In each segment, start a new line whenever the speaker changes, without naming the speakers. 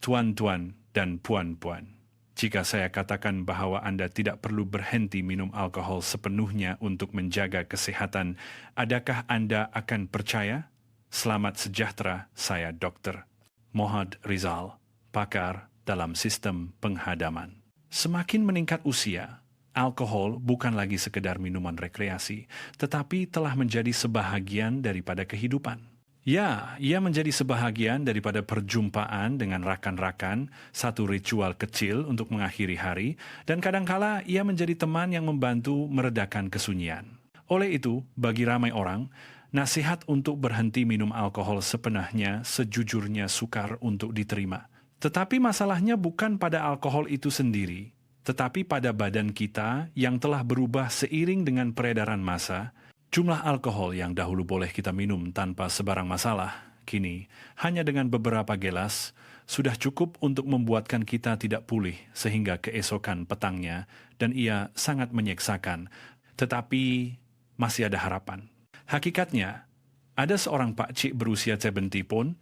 tuan-tuan dan puan-puan, jika saya katakan bahwa Anda tidak perlu berhenti minum alkohol sepenuhnya untuk menjaga kesehatan, adakah Anda akan percaya? Selamat sejahtera, saya Dr. Mohad Rizal, pakar dalam sistem penghadaman. Semakin meningkat usia, alkohol bukan lagi sekedar minuman rekreasi, tetapi telah menjadi sebahagian daripada kehidupan. Ya, ia menjadi sebahagian daripada perjumpaan dengan rakan-rakan, satu ritual kecil untuk mengakhiri hari, dan kadangkala ia menjadi teman yang membantu meredakan kesunyian. Oleh itu, bagi ramai orang, nasihat untuk berhenti minum alkohol sepenuhnya sejujurnya sukar untuk diterima. Tetapi masalahnya bukan pada alkohol itu sendiri, tetapi pada badan kita yang telah berubah seiring dengan peredaran massa. Jumlah alkohol yang dahulu boleh kita minum tanpa sebarang masalah, kini hanya dengan beberapa gelas, sudah cukup untuk membuatkan kita tidak pulih sehingga keesokan petangnya, dan ia sangat menyeksakan. Tetapi masih ada harapan. Hakikatnya, ada seorang pakcik berusia 70 pun,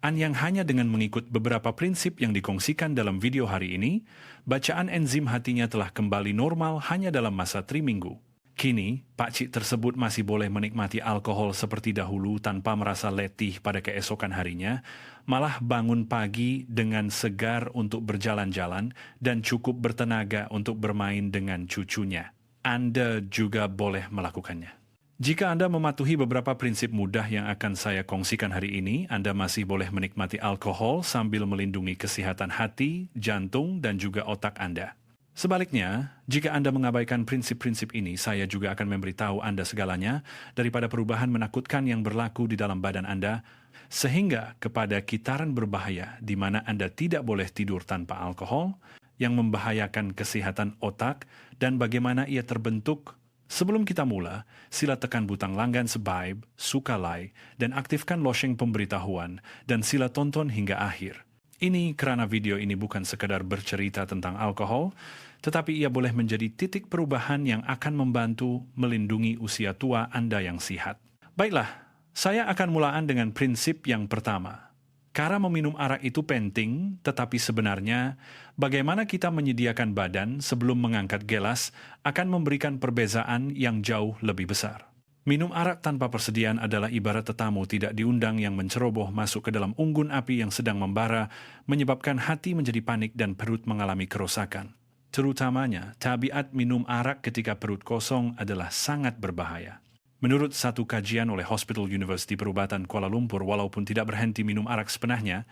yang hanya dengan mengikut beberapa prinsip yang dikongsikan dalam video hari ini, bacaan enzim hatinya telah kembali normal hanya dalam masa 3 minggu. Kini, pakcik tersebut masih boleh menikmati alkohol seperti dahulu tanpa merasa letih pada keesokan harinya, malah bangun pagi dengan segar untuk berjalan-jalan dan cukup bertenaga untuk bermain dengan cucunya. Anda juga boleh melakukannya. Jika Anda mematuhi beberapa prinsip mudah yang akan saya kongsikan hari ini, Anda masih boleh menikmati alkohol sambil melindungi kesehatan hati, jantung, dan juga otak Anda. Sebaliknya, jika Anda mengabaikan prinsip-prinsip ini, saya juga akan memberitahu Anda segalanya daripada perubahan menakutkan yang berlaku di dalam badan Anda, sehingga kepada kitaran berbahaya di mana Anda tidak boleh tidur tanpa alkohol, yang membahayakan kesehatan otak, dan bagaimana ia terbentuk. Sebelum kita mula, sila tekan butang langgan subscribe, suka like, dan aktifkan lonceng pemberitahuan, dan sila tonton hingga akhir. Ini karena video ini bukan sekadar bercerita tentang alkohol, tetapi ia boleh menjadi titik perubahan yang akan membantu melindungi usia tua Anda yang sehat. Baiklah, saya akan mulaan dengan prinsip yang pertama. Cara meminum arak itu penting, tetapi sebenarnya bagaimana kita menyediakan badan sebelum mengangkat gelas akan memberikan perbezaan yang jauh lebih besar. Minum arak tanpa persediaan adalah ibarat tetamu tidak diundang yang menceroboh masuk ke dalam unggun api yang sedang membara, menyebabkan hati menjadi panik dan perut mengalami kerusakan. Terutamanya, tabiat minum arak ketika perut kosong adalah sangat berbahaya. Menurut satu kajian oleh Hospital University Perubatan Kuala Lumpur, walaupun tidak berhenti minum arak sepenuhnya,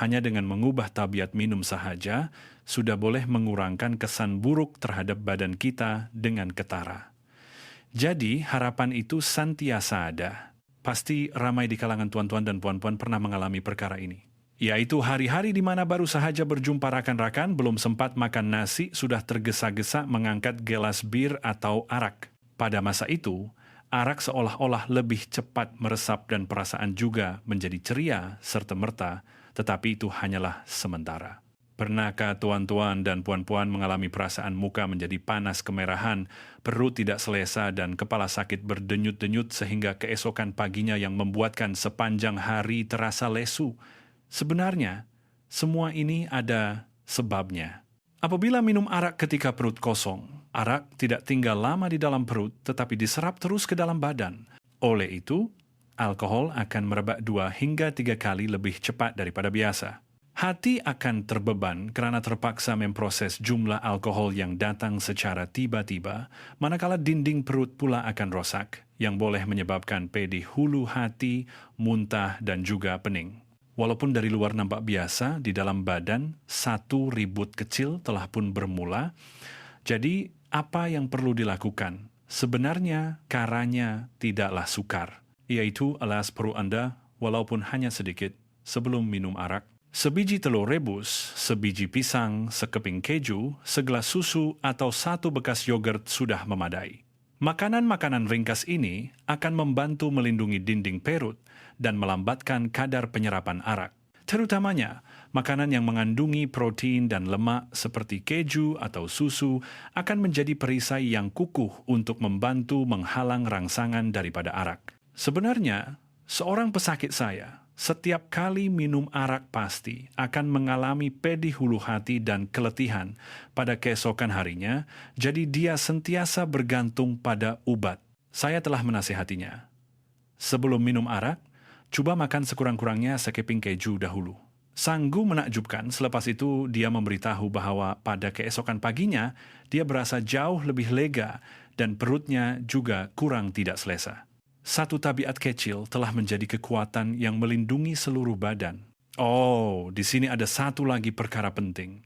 hanya dengan mengubah tabiat minum sahaja, sudah boleh mengurangkan kesan buruk terhadap badan kita dengan ketara. Jadi, harapan itu santiasa ada. Pasti ramai di kalangan tuan-tuan dan puan-puan pernah mengalami perkara ini. Yaitu hari-hari di mana baru sahaja berjumpa rakan-rakan, belum sempat makan nasi, sudah tergesa-gesa mengangkat gelas bir atau arak. Pada masa itu, arak seolah-olah lebih cepat meresap dan perasaan juga menjadi ceria serta merta, tetapi itu hanyalah sementara. Pernahkah tuan-tuan dan puan-puan mengalami perasaan muka menjadi panas kemerahan, perut tidak selesa dan kepala sakit berdenyut-denyut sehingga keesokan paginya yang membuatkan sepanjang hari terasa lesu? Sebenarnya, semua ini ada sebabnya. Apabila minum arak ketika perut kosong, arak tidak tinggal lama di dalam perut tetapi diserap terus ke dalam badan. Oleh itu, alkohol akan merebak 2 hingga 3 kali lebih cepat daripada biasa. Hati akan terbeban kerana terpaksa memproses jumlah alkohol yang datang secara tiba-tiba, manakala dinding perut pula akan rosak, yang boleh menyebabkan pedih hulu hati, muntah, dan juga pening. Walaupun dari luar nampak biasa, di dalam badan, satu ribut kecil telah pun bermula. Jadi, apa yang perlu dilakukan? Sebenarnya, caranya tidaklah sukar, yaitu alas perut Anda, walaupun hanya sedikit, sebelum minum arak. Sebiji telur rebus, sebiji pisang, sekeping keju, segelas susu, atau 1 bekas yogurt sudah memadai. Makanan-makanan ringkas ini akan membantu melindungi dinding perut dan melambatkan kadar penyerapan arak. Terutamanya, makanan yang mengandungi protein dan lemak seperti keju atau susu akan menjadi perisai yang kukuh untuk membantu menghalang rangsangan daripada arak. Sebenarnya, seorang pesakit saya Setiap kali minum arak pasti akan mengalami pedih hulu hati dan keletihan pada keesokan harinya, jadi dia sentiasa bergantung pada ubat. Saya telah menasihatinya. Sebelum minum arak, coba makan sekurang-kurangnya sekeping keju dahulu. Sang guru menakjubkan, selepas itu dia memberitahu bahwa pada keesokan paginya dia berasa jauh lebih lega dan perutnya juga kurang tidak selesa. Satu tabiat kecil telah menjadi kekuatan yang melindungi seluruh badan. Oh, di sini ada satu lagi perkara penting,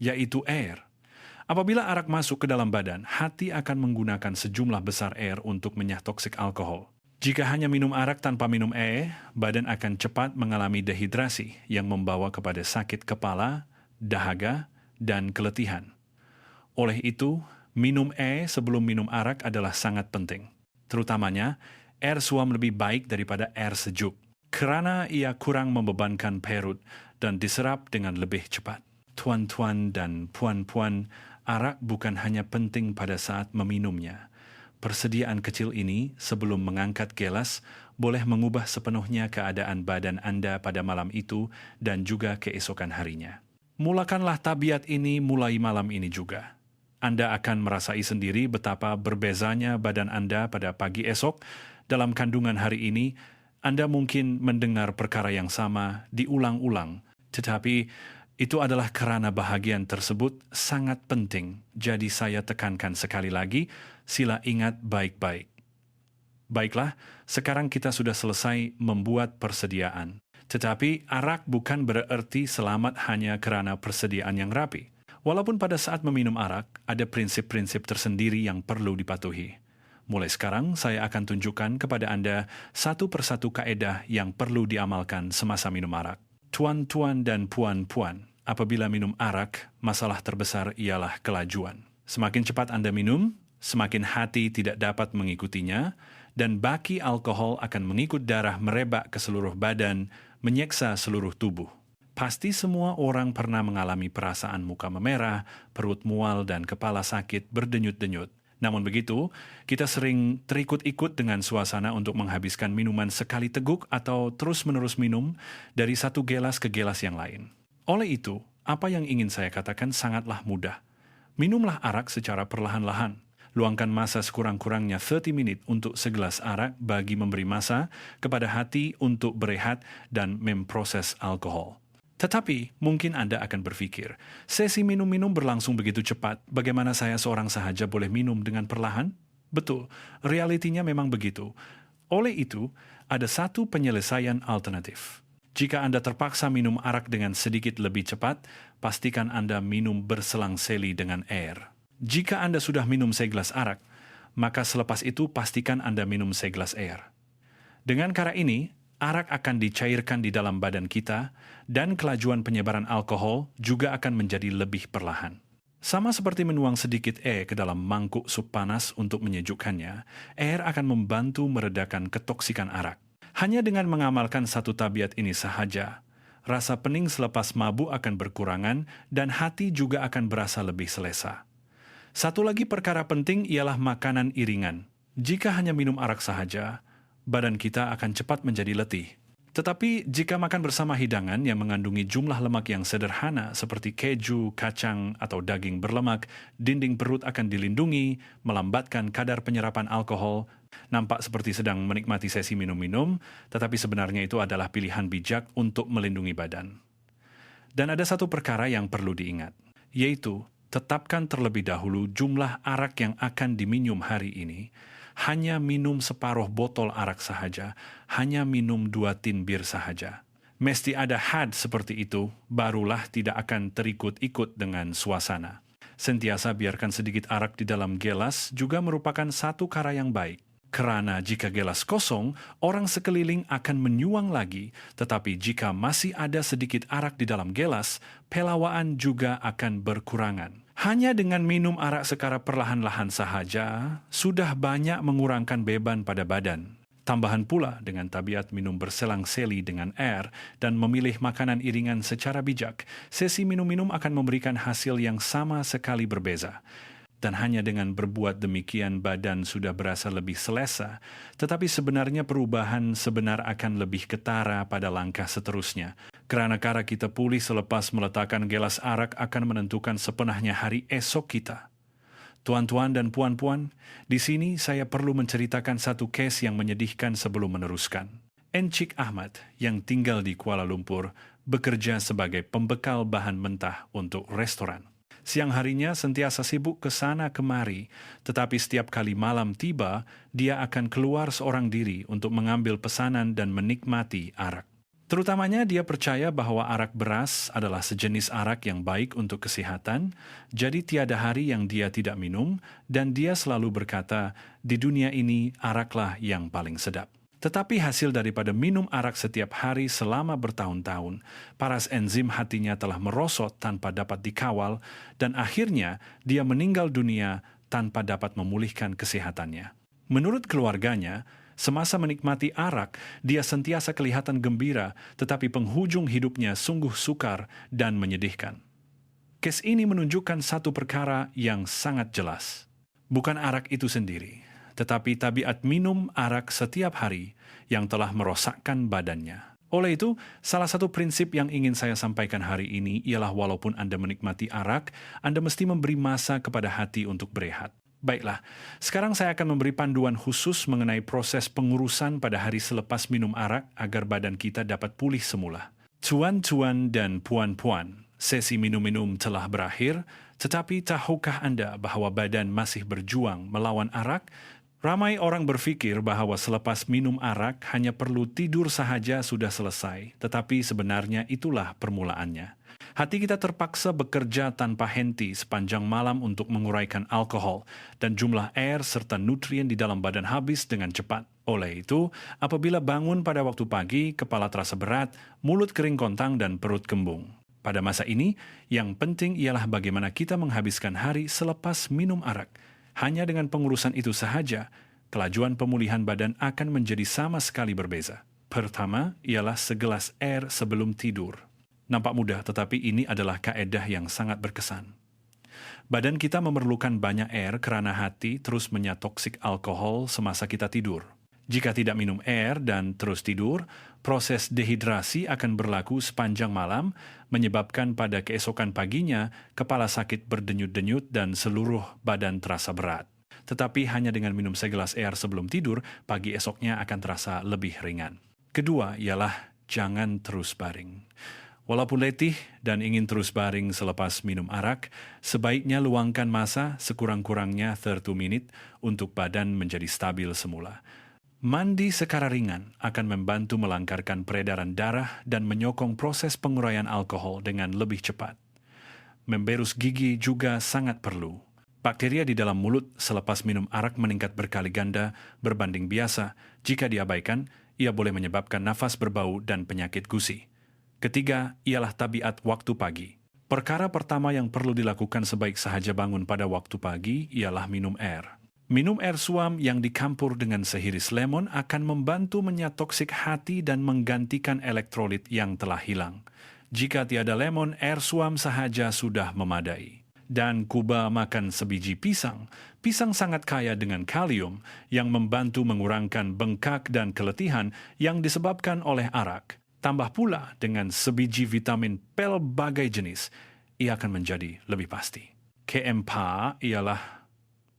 yaitu air. Apabila arak masuk ke dalam badan, hati akan menggunakan sejumlah besar air untuk menyah toksik alkohol. Jika hanya minum arak tanpa minum air, badan akan cepat mengalami dehidrasi yang membawa kepada sakit kepala, dahaga, dan keletihan. Oleh itu, minum air sebelum minum arak adalah sangat penting. Terutamanya, air suam lebih baik daripada air sejuk, karena ia kurang membebankan perut dan diserap dengan lebih cepat. Tuan-tuan dan puan-puan, arak bukan hanya penting pada saat meminumnya. Persediaan kecil ini sebelum mengangkat gelas boleh mengubah sepenuhnya keadaan badan Anda pada malam itu dan juga keesokan harinya. Mulakanlah tabiat ini mulai malam ini juga. Anda akan merasai sendiri betapa berbezanya badan Anda pada pagi esok. Dalam kandungan hari ini, Anda mungkin mendengar perkara yang sama diulang-ulang, tetapi itu adalah karena bahagian tersebut sangat penting. Jadi saya tekankan sekali lagi, sila ingat baik-baik. Baiklah, sekarang kita sudah selesai membuat persediaan. Tetapi arak bukan berarti selamat hanya karena persediaan yang rapi. Walaupun pada saat meminum arak, ada prinsip-prinsip tersendiri yang perlu dipatuhi. Mulai sekarang, saya akan tunjukkan kepada Anda satu persatu kaedah yang perlu diamalkan semasa minum arak. Tuan-tuan dan puan-puan, apabila minum arak, masalah terbesar ialah kelajuan. Semakin cepat Anda minum, semakin hati tidak dapat mengikutinya, dan baki alkohol akan mengikut darah merebak ke seluruh badan, menyeksa seluruh tubuh. Pasti semua orang pernah mengalami perasaan muka memerah, perut mual, dan kepala sakit berdenyut-denyut. Namun begitu, kita sering terikut-ikut dengan suasana untuk menghabiskan minuman sekali teguk atau terus-menerus minum dari satu gelas ke gelas yang lain. Oleh itu, apa yang ingin saya katakan sangatlah mudah. Minumlah arak secara perlahan-lahan. Luangkan masa sekurang-kurangnya 30 menit untuk segelas arak bagi memberi masa kepada hati untuk berehat dan memproses alkohol. Tetapi mungkin Anda akan berpikir, sesi minum-minum berlangsung begitu cepat, bagaimana saya seorang sahaja boleh minum dengan perlahan? Betul, realitinya memang begitu. Oleh itu, ada satu penyelesaian alternatif. Jika Anda terpaksa minum arak dengan sedikit lebih cepat, pastikan Anda minum berselang-seli dengan air. Jika Anda sudah minum segelas arak, maka selepas itu pastikan Anda minum segelas air. Dengan cara ini, arak akan dicairkan di dalam badan kita dan kelajuan penyebaran alkohol juga akan menjadi lebih perlahan. Sama seperti menuang sedikit air ke dalam mangkuk sup panas untuk menyejukkannya, air akan membantu meredakan ketoksikan arak. Hanya dengan mengamalkan satu tabiat ini sahaja, rasa pening selepas mabuk akan berkurangan dan hati juga akan berasa lebih selesa. Satu lagi perkara penting ialah makanan iringan. Jika hanya minum arak sahaja, badan kita akan cepat menjadi letih. Tetapi jika makan bersama hidangan yang mengandungi jumlah lemak yang sederhana seperti keju, kacang, atau daging berlemak, dinding perut akan dilindungi, melambatkan kadar penyerapan alkohol, nampak seperti sedang menikmati sesi minum-minum, tetapi sebenarnya itu adalah pilihan bijak untuk melindungi badan. Dan ada satu perkara yang perlu diingat, yaitu tetapkan terlebih dahulu jumlah arak yang akan diminum hari ini. Hanya minum separuh botol arak sahaja, hanya minum 2 tin bir sahaja. Mesti ada had seperti itu, barulah tidak akan terikut-ikut dengan suasana. Sentiasa biarkan sedikit arak di dalam gelas juga merupakan satu cara yang baik. Karena jika gelas kosong, orang sekeliling akan menyuang lagi, tetapi jika masih ada sedikit arak di dalam gelas, pelawaan juga akan berkurangan. Hanya dengan minum arak secara perlahan-lahan sahaja, sudah banyak mengurangkan beban pada badan. Tambahan pula dengan tabiat minum berselang-seli dengan air dan memilih makanan iringan secara bijak, sesi minum-minum akan memberikan hasil yang sama sekali berbeza. Dan hanya dengan berbuat demikian badan sudah berasa lebih selesa, tetapi sebenarnya perubahan sebenar akan lebih ketara pada langkah seterusnya. Kerana cara kita pulih selepas meletakkan gelas arak akan menentukan sepenahnya hari esok kita. Tuan-tuan dan puan-puan, di sini saya perlu menceritakan satu kes yang menyedihkan sebelum meneruskan. Encik Ahmad yang tinggal di Kuala Lumpur bekerja sebagai pembekal bahan mentah untuk restoran. Siang harinya sentiasa sibuk ke sana kemari, tetapi setiap kali malam tiba, dia akan keluar seorang diri untuk mengambil pesanan dan menikmati arak. Terutamanya dia percaya bahwa arak beras adalah sejenis arak yang baik untuk kesehatan, jadi tiada hari yang dia tidak minum, dan dia selalu berkata, di dunia ini araklah yang paling sedap. Tetapi hasil daripada minum arak setiap hari selama bertahun-tahun, paras enzim hatinya telah merosot tanpa dapat dikawal, dan akhirnya dia meninggal dunia tanpa dapat memulihkan kesehatannya. Menurut keluarganya, semasa menikmati arak, dia sentiasa kelihatan gembira, tetapi penghujung hidupnya sungguh sukar dan menyedihkan. Kes ini menunjukkan satu perkara yang sangat jelas. Bukan arak itu sendiri, tetapi tabiat minum arak setiap hari yang telah merosakkan badannya. Oleh itu, salah satu prinsip yang ingin saya sampaikan hari ini ialah walaupun Anda menikmati arak, Anda mesti memberi masa kepada hati untuk berehat. Baiklah, sekarang saya akan memberi panduan khusus mengenai proses pengurusan pada hari selepas minum arak agar badan kita dapat pulih semula. Tuan-tuan dan puan-puan, sesi minum-minum telah berakhir, tetapi tahukah Anda bahwa badan masih berjuang melawan arak? Ramai orang berpikir bahwa selepas minum arak hanya perlu tidur sahaja sudah selesai, tetapi sebenarnya itulah permulaannya. Hati kita terpaksa bekerja tanpa henti sepanjang malam untuk menguraikan alkohol, dan jumlah air serta nutrien di dalam badan habis dengan cepat. Oleh itu, apabila bangun pada waktu pagi, kepala terasa berat, mulut kering kontang dan perut kembung. Pada masa ini, yang penting ialah bagaimana kita menghabiskan hari selepas minum arak. Hanya dengan pengurusan itu sahaja, kelajuan pemulihan badan akan menjadi sama sekali berbeza. Pertama, ialah segelas air sebelum tidur. Nampak mudah, tetapi ini adalah kaedah yang sangat berkesan. Badan kita memerlukan banyak air kerana hati terus menyatoksik alkohol semasa kita tidur. Jika tidak minum air dan terus tidur, proses dehidrasi akan berlaku sepanjang malam, menyebabkan pada keesokan paginya kepala sakit berdenyut-denyut dan seluruh badan terasa berat. Tetapi hanya dengan minum segelas air sebelum tidur, pagi esoknya akan terasa lebih ringan. Kedua ialah jangan terus baring. Walaupun letih dan ingin terus baring selepas minum arak, sebaiknya luangkan masa sekurang-kurangnya 30 menit untuk badan menjadi stabil semula. Mandi secara ringan akan membantu melangkarkan peredaran darah dan menyokong proses penguraian alkohol dengan lebih cepat. Memberus gigi juga sangat perlu. Bakteria di dalam mulut selepas minum arak meningkat berkali ganda berbanding biasa. Jika diabaikan, ia boleh menyebabkan nafas berbau dan penyakit gusi. Ketiga, ialah tabiat waktu pagi. Perkara pertama yang perlu dilakukan sebaik sahaja bangun pada waktu pagi ialah minum air. Minum air suam yang dicampur dengan sehiris lemon akan membantu menyatoksik hati dan menggantikan elektrolit yang telah hilang. Jika tiada lemon, air suam sahaja sudah memadai. Dan kuba makan sebiji pisang. Pisang sangat kaya dengan kalium yang membantu mengurangkan bengkak dan keletihan yang disebabkan oleh arak. Tambah pula dengan sebiji vitamin pelbagai jenis, ia akan menjadi lebih pasti. Keempat ialah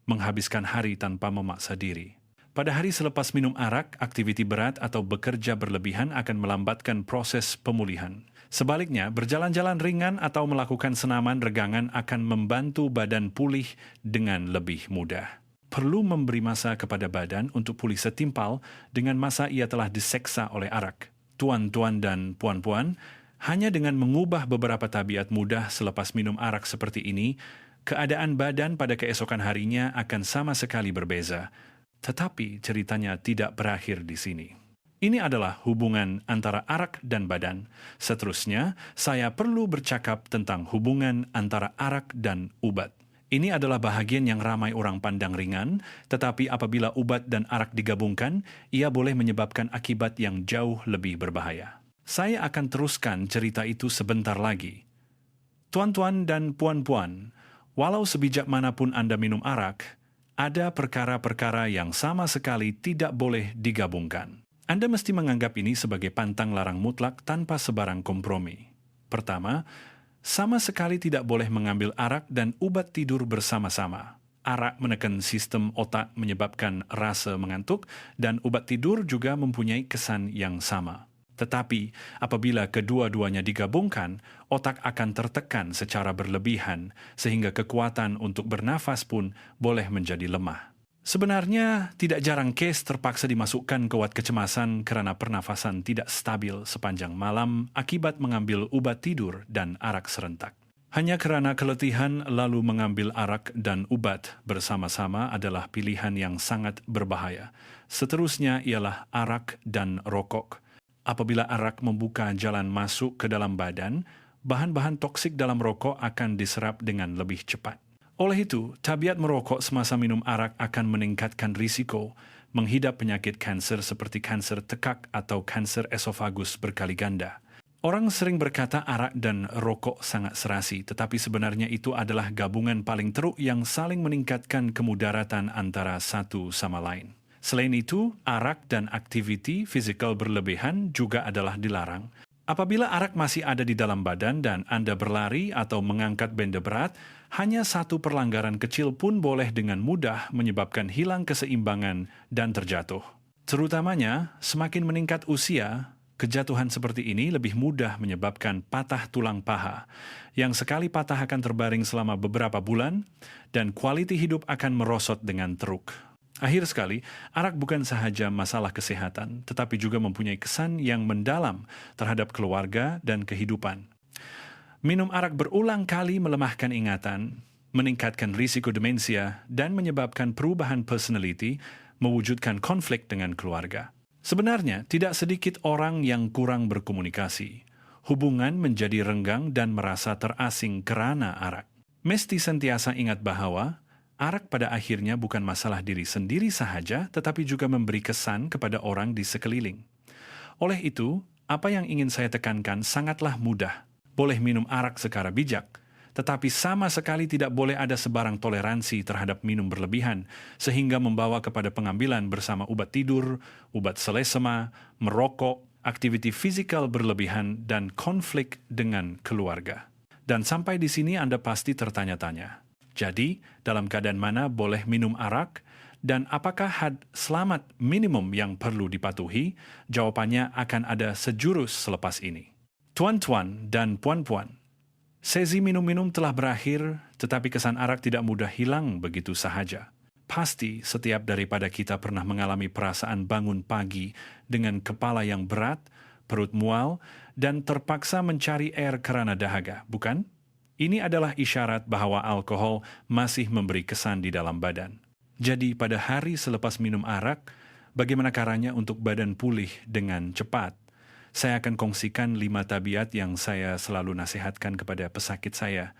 menghabiskan hari tanpa memaksa diri. Pada hari selepas minum arak, aktiviti berat atau bekerja berlebihan akan melambatkan proses pemulihan. Sebaliknya, berjalan-jalan ringan atau melakukan senaman regangan akan membantu badan pulih dengan lebih mudah. Perlu memberi masa kepada badan untuk pulih setimpal dengan masa ia telah diseksa oleh arak. Tuan-tuan dan puan-puan, hanya dengan mengubah beberapa tabiat mudah selepas minum arak seperti ini, keadaan badan pada keesokan harinya akan sama sekali berbeza. Tetapi ceritanya tidak berakhir di sini. Ini adalah hubungan antara arak dan badan. Seterusnya, saya perlu bercakap tentang hubungan antara arak dan ubat. Ini adalah bahagian yang ramai orang pandang ringan, tetapi apabila ubat dan arak digabungkan, ia boleh menyebabkan akibat yang jauh lebih berbahaya. Saya akan teruskan cerita itu sebentar lagi. Tuan-tuan dan puan-puan, Walau sebijak manapun Anda minum arak, ada perkara-perkara yang sama sekali tidak boleh digabungkan. Anda mesti menganggap ini sebagai pantang larang mutlak tanpa sebarang kompromi. Pertama, sama sekali tidak boleh mengambil arak dan ubat tidur bersama-sama. Arak menekan sistem otak menyebabkan rasa mengantuk, dan ubat tidur juga mempunyai kesan yang sama. Tetapi, apabila kedua-duanya digabungkan, otak akan tertekan secara berlebihan, sehingga kekuatan untuk bernafas pun boleh menjadi lemah. Sebenarnya, tidak jarang kes terpaksa dimasukkan ke wad kecemasan karena pernafasan tidak stabil sepanjang malam akibat mengambil ubat tidur dan arak serentak. Hanya karena keletihan lalu mengambil arak dan ubat bersama-sama adalah pilihan yang sangat berbahaya. Seterusnya ialah arak dan rokok. Apabila arak membuka jalan masuk ke dalam badan, bahan-bahan toksik dalam rokok akan diserap dengan lebih cepat. Oleh itu, tabiat merokok semasa minum arak akan meningkatkan risiko menghidap penyakit kanser seperti kanser tekak atau kanser esofagus berkali ganda. Orang sering berkata arak dan rokok sangat serasi, tetapi sebenarnya itu adalah gabungan paling teruk yang saling meningkatkan kemudaratan antara satu sama lain. Selain itu, arak dan aktiviti fisikal berlebihan juga adalah dilarang. Apabila arak masih ada di dalam badan dan Anda berlari atau mengangkat benda berat, hanya satu perlanggaran kecil pun boleh dengan mudah menyebabkan hilang keseimbangan dan terjatuh. Terutamanya, semakin meningkat usia, kejatuhan seperti ini lebih mudah menyebabkan patah tulang paha, yang sekali patah akan terbaring selama beberapa bulan, dan kualiti hidup akan merosot dengan teruk. Akhir sekali, arak bukan sahaja masalah kesehatan, tetapi juga mempunyai kesan yang mendalam terhadap keluarga dan kehidupan. Minum arak berulang kali melemahkan ingatan, meningkatkan risiko demensia, dan menyebabkan perubahan personality, mewujudkan konflik dengan keluarga. Sebenarnya, tidak sedikit orang yang kurang berkomunikasi. Hubungan menjadi renggang dan merasa terasing karena arak. Mesti sentiasa ingat bahwa arak pada akhirnya bukan masalah diri sendiri sahaja, tetapi juga memberi kesan kepada orang di sekeliling. Oleh itu, apa yang ingin saya tekankan sangatlah mudah. Boleh minum arak secara bijak, tetapi sama sekali tidak boleh ada sebarang toleransi terhadap minum berlebihan, sehingga membawa kepada pengambilan bersama ubat tidur, ubat selesema, merokok, aktiviti fisikal berlebihan, dan konflik dengan keluarga. Dan sampai di sini Anda pasti tertanya-tanya. Jadi, dalam keadaan mana boleh minum arak, dan apakah had selamat minimum yang perlu dipatuhi? Jawabannya akan ada sejurus selepas ini. Tuan-tuan dan puan-puan, sesi minum-minum telah berakhir, tetapi kesan arak tidak mudah hilang begitu sahaja. Pasti setiap daripada kita pernah mengalami perasaan bangun pagi dengan kepala yang berat, perut mual, dan terpaksa mencari air karena dahaga, bukan? Ini adalah isyarat bahwa alkohol masih memberi kesan di dalam badan. Jadi pada hari selepas minum arak, bagaimana caranya untuk badan pulih dengan cepat? Saya akan kongsikan 5 tabiat yang saya selalu nasihatkan kepada pesakit saya.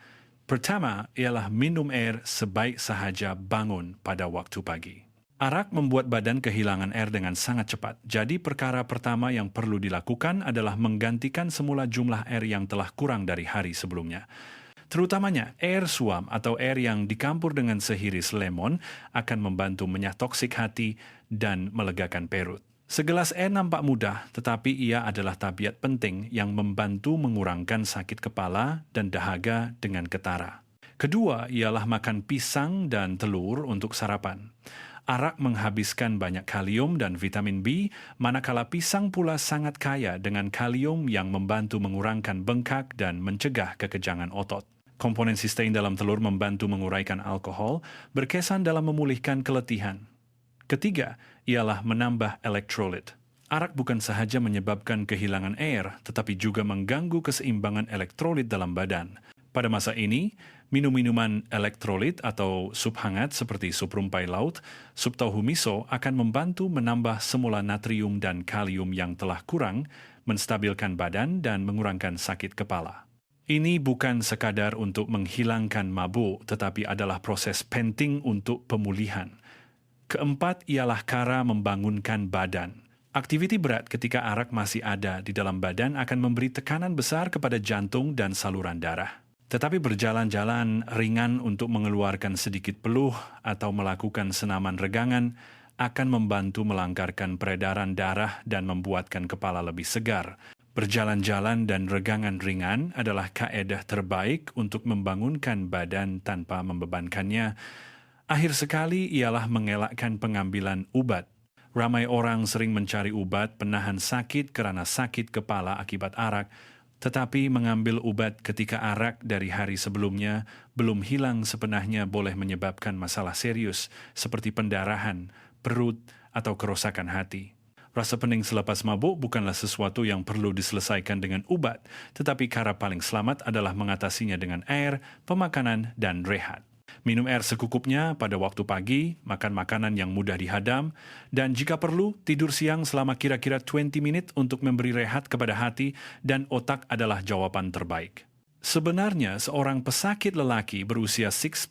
Pertama ialah minum air sebaik sahaja bangun pada waktu pagi. Arak membuat badan kehilangan air dengan sangat cepat. Jadi perkara pertama yang perlu dilakukan adalah menggantikan semula jumlah air yang telah kurang dari hari sebelumnya. Terutamanya air suam atau air yang dicampur dengan sehiris lemon akan membantu menyah toksik hati dan melegakan perut. Segelas air nampak mudah, tetapi ia adalah tabiat penting yang membantu mengurangkan sakit kepala dan dahaga dengan ketara. Kedua ialah makan pisang dan telur untuk sarapan. Arak menghabiskan banyak kalium dan vitamin B, manakala pisang pula sangat kaya dengan kalium yang membantu mengurangkan bengkak dan mencegah kekejangan otot. Komponen sistein dalam telur membantu menguraikan alkohol, berkesan dalam memulihkan keletihan. Ketiga, ialah menambah elektrolit. Arak bukan sahaja menyebabkan kehilangan air, tetapi juga mengganggu keseimbangan elektrolit dalam badan. Pada masa ini, minum minuman elektrolit atau sup hangat seperti sup rumpai laut, sup tauhu miso akan membantu menambah semula natrium dan kalium yang telah kurang, menstabilkan badan dan mengurangkan sakit kepala. Ini bukan sekadar untuk menghilangkan mabuk, tetapi adalah proses penting untuk pemulihan. Keempat ialah cara membangunkan badan. Aktiviti berat ketika arak masih ada di dalam badan akan memberi tekanan besar kepada jantung dan saluran darah. Tetapi berjalan-jalan ringan untuk mengeluarkan sedikit peluh atau melakukan senaman regangan akan membantu melangkarkan peredaran darah dan membuatkan kepala lebih segar. Berjalan-jalan dan regangan ringan adalah kaedah terbaik untuk membangunkan badan tanpa membebankannya. Akhir sekali ialah mengelakkan pengambilan ubat. Ramai orang sering mencari ubat penahan sakit karena sakit kepala akibat arak, tetapi mengambil ubat ketika arak dari hari sebelumnya belum hilang sepenuhnya boleh menyebabkan masalah serius seperti pendarahan, perut, atau kerusakan hati. Rasa pening selepas mabuk bukanlah sesuatu yang perlu diselesaikan dengan ubat, tetapi cara paling selamat adalah mengatasinya dengan air, pemakanan, dan rehat. Minum air secukupnya pada waktu pagi, makan makanan yang mudah dihadam, dan jika perlu, tidur siang selama kira-kira 20 menit untuk memberi rehat kepada hati dan otak adalah jawaban terbaik. Sebenarnya, seorang pesakit lelaki berusia 6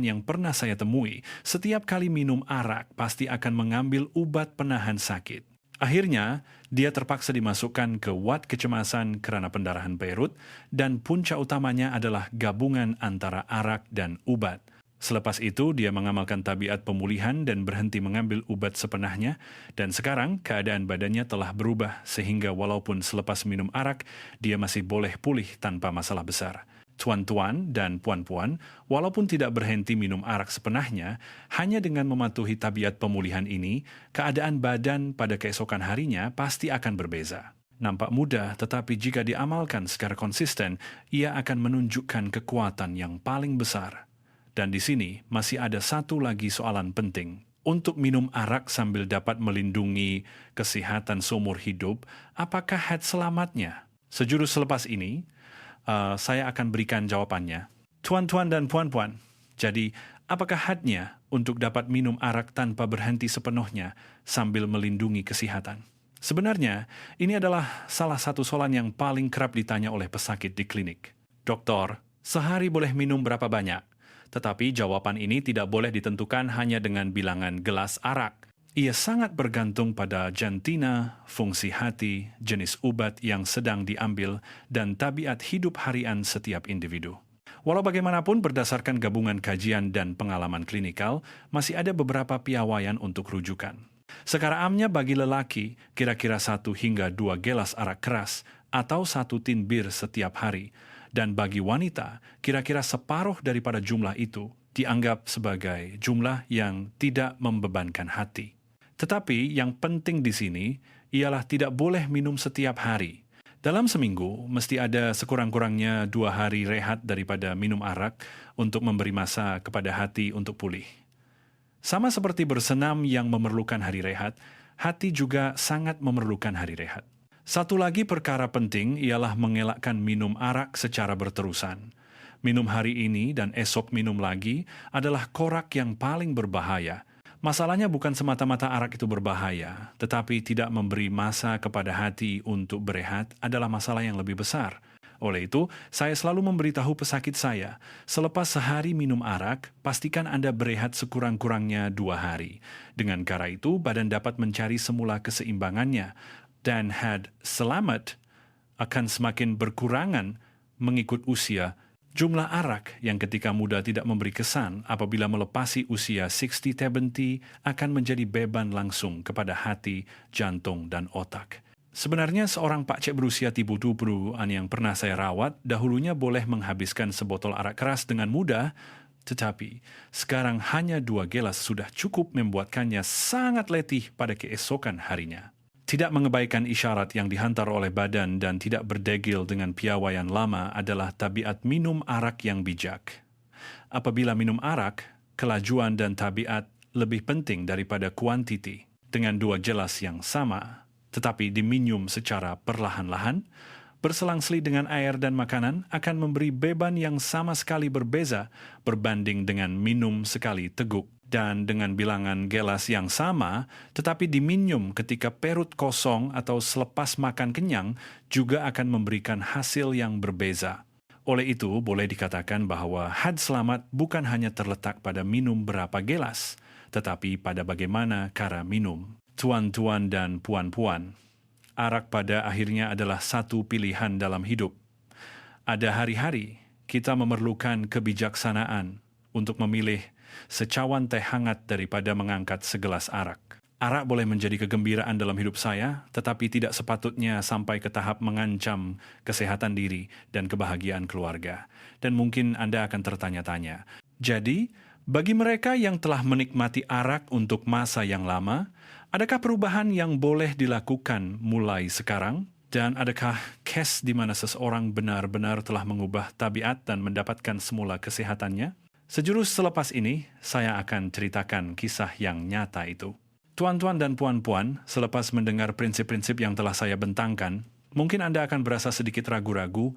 yang pernah saya temui, setiap kali minum arak pasti akan mengambil ubat penahan sakit. Akhirnya, dia terpaksa dimasukkan ke wad kecemasan karena pendarahan perut, dan punca utamanya adalah gabungan antara arak dan ubat. Selepas itu, dia mengamalkan tabiat pemulihan dan berhenti mengambil ubat sepenahnya, dan sekarang keadaan badannya telah berubah sehingga walaupun selepas minum arak, dia masih boleh pulih tanpa masalah besar. Tuan-tuan dan puan-puan, walaupun tidak berhenti minum arak sepenahnya, hanya dengan mematuhi tabiat pemulihan ini, keadaan badan pada keesokan harinya pasti akan berbeza. Nampak mudah, tetapi jika diamalkan secara konsisten, ia akan menunjukkan kekuatan yang paling besar. Dan di sini masih ada satu lagi soalan penting. Untuk minum arak sambil dapat melindungi kesehatan seumur hidup, apakah had selamatnya? Sejurus selepas ini, saya akan berikan jawabannya. Tuan-tuan dan puan-puan, jadi apakah hadnya untuk dapat minum arak tanpa berhenti sepenuhnya sambil melindungi kesehatan? Sebenarnya, ini adalah salah satu soalan yang paling kerap ditanya oleh pesakit di klinik. Dokter, sehari boleh minum berapa banyak? Tetapi jawaban ini tidak boleh ditentukan hanya dengan bilangan gelas arak. Ia sangat bergantung pada jantina, fungsi hati, jenis obat yang sedang diambil, dan tabiat hidup harian setiap individu. Walau bagaimanapun berdasarkan gabungan kajian dan pengalaman klinikal, masih ada beberapa piawaian untuk rujukan. Sekaraamnya bagi lelaki, kira-kira 1 hingga 2 gelas arak keras atau 1 tin bir setiap hari, dan bagi wanita, kira-kira separuh daripada jumlah itu dianggap sebagai jumlah yang tidak membebankan hati. Tetapi yang penting di sini ialah tidak boleh minum setiap hari. Dalam seminggu, mesti ada sekurang-kurangnya 2 hari rehat daripada minum arak untuk memberi masa kepada hati untuk pulih. Sama seperti bersenam yang memerlukan hari rehat, hati juga sangat memerlukan hari rehat. Satu lagi perkara penting ialah mengelakkan minum arak secara berterusan. Minum hari ini dan esok minum lagi adalah korak yang paling berbahaya. Masalahnya bukan semata-mata arak itu berbahaya, tetapi tidak memberi masa kepada hati untuk berehat adalah masalah yang lebih besar. Oleh itu, saya selalu memberitahu pesakit saya, selepas sehari minum arak, pastikan Anda berehat sekurang-kurangnya 2 hari. Dengan cara itu, badan dapat mencari semula keseimbangannya, dan had selamat akan semakin berkurangan mengikut usia. Jumlah arak yang ketika muda tidak memberi kesan apabila melepasi usia 60-70 akan menjadi beban langsung kepada hati, jantung, dan otak. Sebenarnya seorang pakcik berusia 70-an yang pernah saya rawat dahulunya boleh menghabiskan sebotol arak keras dengan mudah, tetapi sekarang hanya 2 gelas sudah cukup membuatkannya sangat letih pada keesokan harinya. Tidak mengabaikan isyarat yang dihantar oleh badan dan tidak berdegil dengan piawaian lama adalah tabiat minum arak yang bijak. Apabila minum arak, kelajuan dan tabiat lebih penting daripada kuantiti. Dengan 2 gelas yang sama, tetapi diminum secara perlahan-lahan, berselang-seli dengan air dan makanan akan memberi beban yang sama sekali berbeza berbanding dengan minum sekali teguk. Dan dengan bilangan gelas yang sama, tetapi diminum ketika perut kosong atau selepas makan kenyang, juga akan memberikan hasil yang berbeza. Oleh itu, boleh dikatakan bahwa had selamat bukan hanya terletak pada minum berapa gelas, tetapi pada bagaimana cara minum. Tuan-tuan dan puan-puan, arak pada akhirnya adalah satu pilihan dalam hidup. Ada hari-hari kita memerlukan kebijaksanaan untuk memilih secawan teh hangat daripada mengangkat segelas arak. Arak boleh menjadi kegembiraan dalam hidup saya, tetapi tidak sepatutnya sampai ke tahap mengancam kesehatan diri dan kebahagiaan keluarga. Dan mungkin Anda akan tertanya-tanya, jadi, bagi mereka yang telah menikmati arak untuk masa yang lama, adakah perubahan yang boleh dilakukan mulai sekarang? Dan adakah kes di mana seseorang benar-benar telah mengubah tabiat dan mendapatkan semula kesehatannya? Sejurus selepas ini, saya akan ceritakan kisah yang nyata itu. Tuan-tuan dan puan-puan, selepas mendengar prinsip-prinsip yang telah saya bentangkan, mungkin Anda akan berasa sedikit ragu-ragu,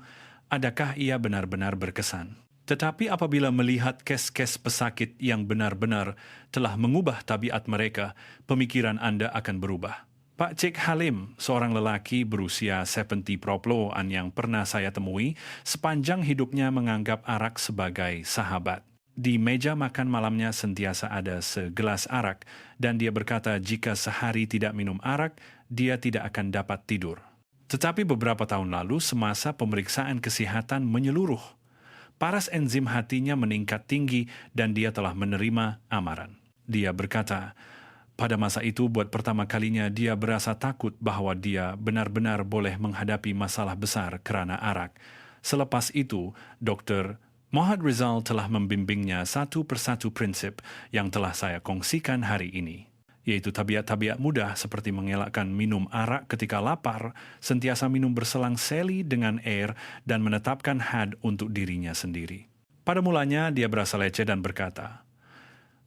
adakah ia benar-benar berkesan? Tetapi apabila melihat kes-kes pesakit yang benar-benar telah mengubah tabiat mereka, pemikiran Anda akan berubah. Pak Cik Halim, seorang lelaki berusia 70 proploan yang pernah saya temui, sepanjang hidupnya menganggap arak sebagai sahabat. Di meja makan malamnya sentiasa ada segelas arak, dan dia berkata jika sehari tidak minum arak, dia tidak akan dapat tidur. Tetapi beberapa tahun lalu, semasa pemeriksaan kesehatan menyeluruh, paras enzim hatinya meningkat tinggi dan dia telah menerima amaran. Dia berkata, pada masa itu buat pertama kalinya dia berasa takut bahwa dia benar-benar boleh menghadapi masalah besar kerana arak. Selepas itu, Dr. Mohd Rizal telah membimbingnya satu persatu prinsip yang telah saya kongsikan hari ini, yaitu tabiat-tabiat mudah seperti mengelakkan minum arak ketika lapar, sentiasa minum berselang seli dengan air, dan menetapkan had untuk dirinya sendiri. Pada mulanya, dia berasa leceh dan berkata,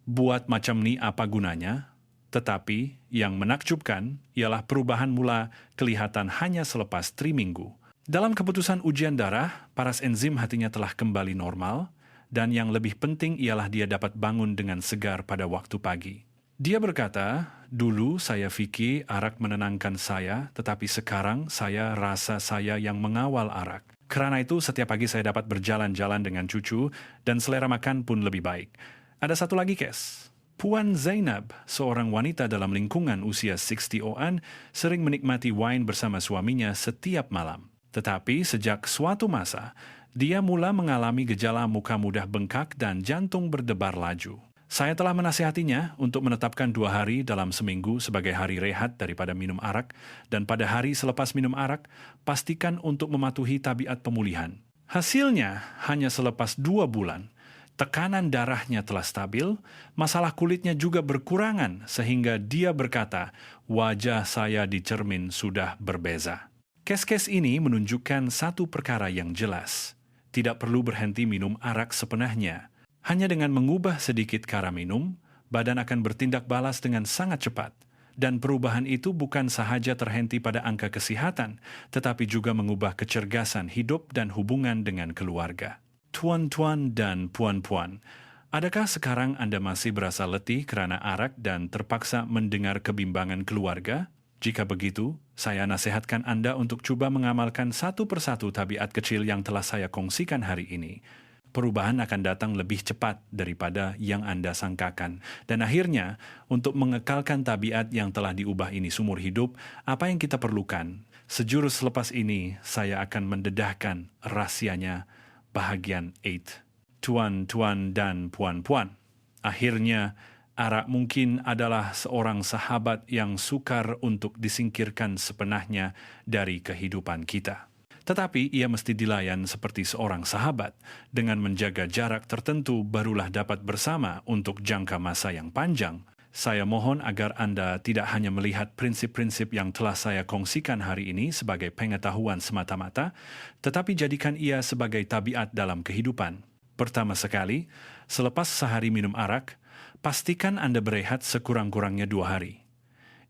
buat macam ni apa gunanya? Tetapi yang menakjubkan ialah perubahan mula kelihatan hanya selepas 3 minggu. Dalam keputusan ujian darah, paras enzim hatinya telah kembali normal, dan yang lebih penting ialah dia dapat bangun dengan segar pada waktu pagi. Dia berkata, dulu saya fikir arak menenangkan saya, tetapi sekarang saya rasa saya yang mengawal arak. Kerana itu, setiap pagi saya dapat berjalan-jalan dengan cucu, dan selera makan pun lebih baik. Ada satu lagi kes. Puan Zainab, seorang wanita dalam lingkungan usia 60-an, sering menikmati wine bersama suaminya setiap malam. Tetapi sejak suatu masa, dia mula mengalami gejala muka mudah bengkak dan jantung berdebar laju. Saya telah menasihatinya untuk menetapkan 2 hari dalam seminggu sebagai hari rehat daripada minum arak, dan pada hari selepas minum arak, pastikan untuk mematuhi tabiat pemulihan. Hasilnya, hanya selepas 2 bulan, tekanan darahnya telah stabil, masalah kulitnya juga berkurangan sehingga dia berkata, wajah saya di cermin sudah berbeza. Kes-kes ini menunjukkan satu perkara yang jelas. Tidak perlu berhenti minum arak sepenahnya. Hanya dengan mengubah sedikit cara minum, badan akan bertindak balas dengan sangat cepat. Dan perubahan itu bukan sahaja terhenti pada angka kesehatan, tetapi juga mengubah kecergasan hidup dan hubungan dengan keluarga. Tuan-tuan dan puan-puan, adakah sekarang Anda masih berasa letih kerana arak dan terpaksa mendengar kebimbangan keluarga? Jika begitu, saya nasihatkan Anda untuk cuba mengamalkan satu persatu tabiat kecil yang telah saya kongsikan hari ini. Perubahan akan datang lebih cepat daripada yang Anda sangkakan. Dan akhirnya, untuk mengekalkan tabiat yang telah diubah ini seumur hidup, apa yang kita perlukan? Sejurus selepas ini, saya akan mendedahkan rahasianya bahagian 8. Tuan-tuan dan puan-puan, akhirnya arak mungkin adalah seorang sahabat yang sukar untuk disingkirkan sepenahnya dari kehidupan kita. Tetapi ia mesti dilayan seperti seorang sahabat. Dengan menjaga jarak tertentu barulah dapat bersama untuk jangka masa yang panjang. Saya mohon agar Anda tidak hanya melihat prinsip-prinsip yang telah saya kongsikan hari ini sebagai pengetahuan semata-mata, tetapi jadikan ia sebagai tabiat dalam kehidupan. Pertama sekali, selepas sehari minum arak, pastikan Anda berehat sekurang-kurangnya 2 hari.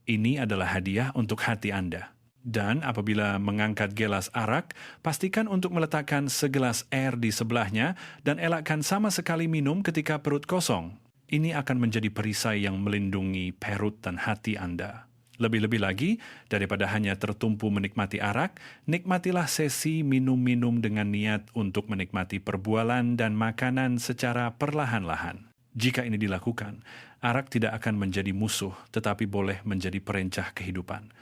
Ini adalah hadiah untuk hati Anda. Dan apabila mengangkat gelas arak, pastikan untuk meletakkan segelas air di sebelahnya dan elakkan sama sekali minum ketika perut kosong. Ini akan menjadi perisai yang melindungi perut dan hati Anda. Lebih-lebih lagi, daripada hanya tertumpu menikmati arak, nikmatilah sesi minum-minum dengan niat untuk menikmati perbualan dan makanan secara perlahan-lahan. Jika ini dilakukan, arak tidak akan menjadi musuh, tetapi boleh menjadi perencah kehidupan.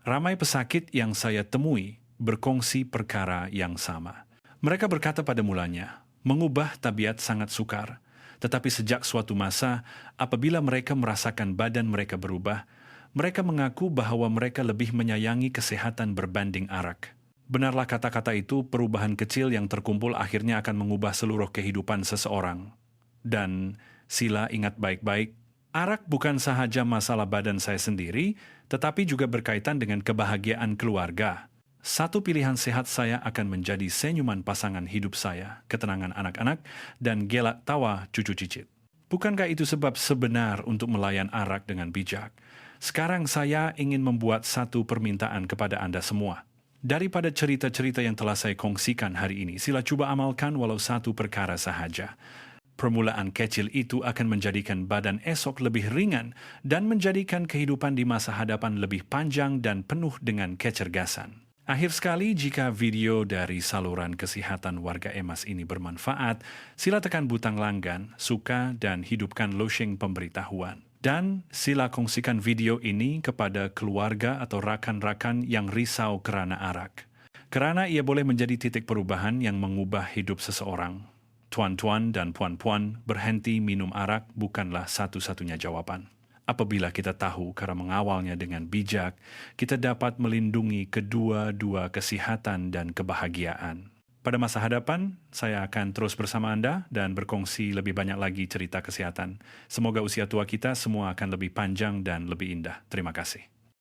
Ramai pesakit yang saya temui berkongsi perkara yang sama. Mereka berkata pada mulanya, mengubah tabiat sangat sukar. Tetapi sejak suatu masa, apabila mereka merasakan badan mereka berubah, mereka mengaku bahwa mereka lebih menyayangi kesehatan berbanding arak. Benarlah kata-kata itu, perubahan kecil yang terkumpul akhirnya akan mengubah seluruh kehidupan seseorang. Dan sila ingat baik-baik, arak bukan sahaja masalah badan saya sendiri, tetapi juga berkaitan dengan kebahagiaan keluarga. Satu pilihan sehat saya akan menjadi senyuman pasangan hidup saya, ketenangan anak-anak, dan gelak tawa cucu cicit. Bukankah itu sebab sebenar untuk melayan arak dengan bijak? Sekarang saya ingin membuat satu permintaan kepada Anda semua. Daripada cerita-cerita yang telah saya kongsikan hari ini, sila coba amalkan walau satu perkara sahaja. Permulaan kecil itu akan menjadikan badan esok lebih ringan dan menjadikan kehidupan di masa hadapan lebih panjang dan penuh dengan kecergasan. Akhir sekali, jika video dari saluran kesehatan warga emas ini bermanfaat, sila tekan butang langgan, suka, dan hidupkan lonceng pemberitahuan. Dan sila kongsikan video ini kepada keluarga atau rakan-rakan yang risau kerana arak. Kerana ia boleh menjadi titik perubahan yang mengubah hidup seseorang. Tuan-tuan dan puan-puan, berhenti minum arak bukanlah satu-satunya jawaban. Apabila kita tahu cara mengawalnya dengan bijak, kita dapat melindungi kedua-dua kesehatan dan kebahagiaan. Pada masa hadapan, saya akan terus bersama Anda dan berkongsi lebih banyak lagi cerita kesehatan. Semoga usia tua kita semua akan lebih panjang dan lebih indah. Terima kasih.